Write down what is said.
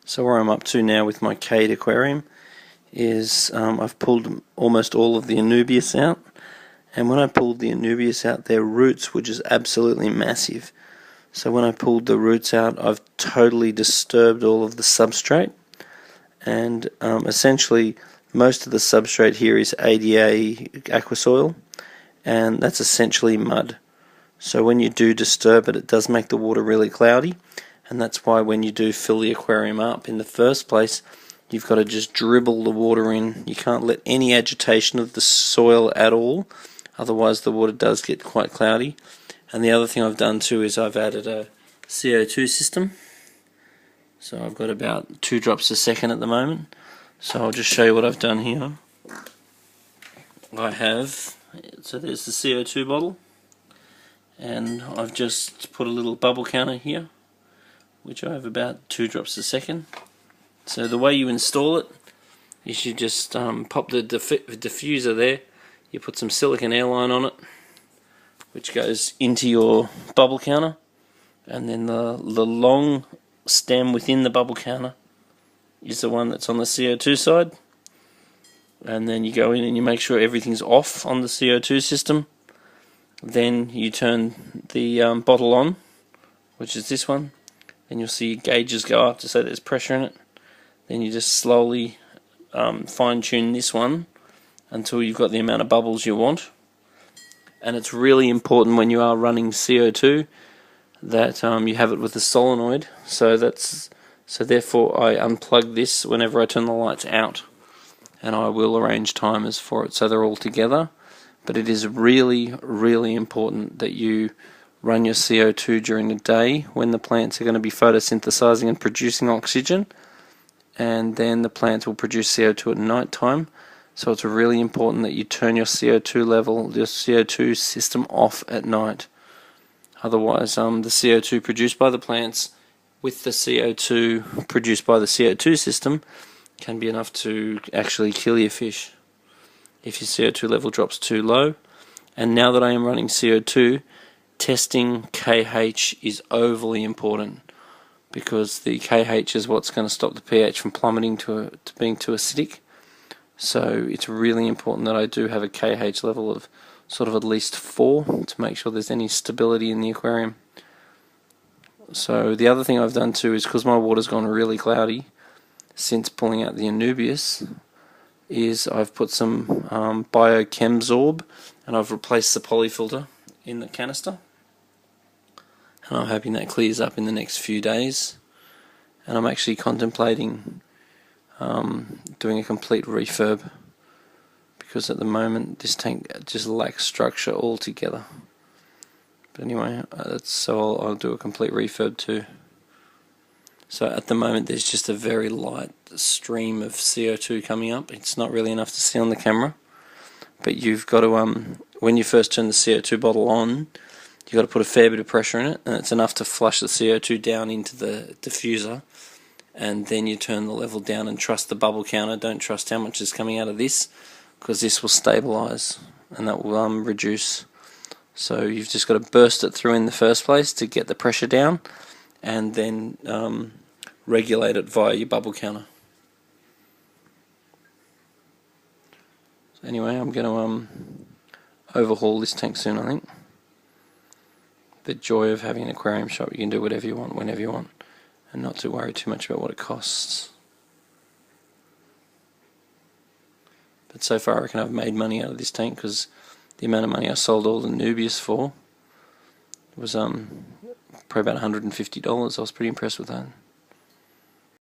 So where I'm up to now with my Cade aquarium is I've pulled almost all of the Anubias out, and when I pulled the Anubias out, their roots were just absolutely massive. So when I pulled the roots out, I've totally disturbed all of the substrate, and essentially most of the substrate here is ADA aquasoil, and that's essentially mud. So when you do disturb it, it does make the water really cloudy, and that's why when you do fill the aquarium up in the first place, you've got to just dribble the water in. You can't let any agitation of the soil at all, otherwise the water does get quite cloudy. And the other thing I've done too is I've added a CO2 system. So I've got about 2 drops a second at the moment. So I'll just show you what I've done here. So there's the CO2 bottle, and I've just put a little bubble counter here, which I have about 2 drops a second. So the way you install it is you just pop the diffuser there, you put some silicone airline on it, which goes into your bubble counter, and then the long stem within the bubble counter is the one that's on the CO2 side, and then you go in and you make sure everything's off on the CO2 system. Then you turn the bottle on, which is this one, and you'll see gauges go up to say there's pressure in it. Then you just slowly fine tune this one until you've got the amount of bubbles you want. And it's really important when you are running CO2 that you have it with a solenoid. So therefore I unplug this whenever I turn the lights out, and I will arrange timers for it so they're all together. But it is really, really important that you run your CO2 during the day when the plants are going to be photosynthesizing and producing oxygen, and then the plants will produce CO2 at night time. So it's really important that you turn your CO2 level, your CO2 system off at night. Otherwise, the CO2 produced by the plants with the CO2 produced by the CO2 system can be enough to actually kill your fish if your CO2 level drops too low. And now that I am running CO2, testing KH is overly important, because the KH is what's going to stop the pH from plummeting to being too acidic. So it's really important that I do have a KH level of sort of at least 4 to make sure there's any stability in the aquarium. So the other thing I've done too is, because my water's gone really cloudy since pulling out the Anubias, is I've put some BioChemZorb, and I've replaced the polyfilter in the canister, and I'm hoping that clears up in the next few days. And I'm actually contemplating doing a complete refurb, because at the moment this tank just lacks structure altogether. But anyway, so I'll do a complete refurb too. So at the moment there's just a very light stream of CO2 coming up. It's not really enough to see on the camera, but you've got to, when you first turn the CO2 bottle on, you've got to put a fair bit of pressure in it, and it's enough to flush the CO2 down into the diffuser, and then you turn the level down and trust the bubble counter. Don't trust how much is coming out of this, because this will stabilize and that will reduce. So you've just got to burst it through in the first place to get the pressure down, and then regulate it via your bubble counter. So anyway, I'm going to overhaul this tank soon, I think. The joy of having an aquarium shop, you can do whatever you want, whenever you want, and not to worry too much about what it costs. But so far I reckon I've made money out of this tank, because the amount of money I sold all the Anubias for was probably about $150. I was pretty impressed with that.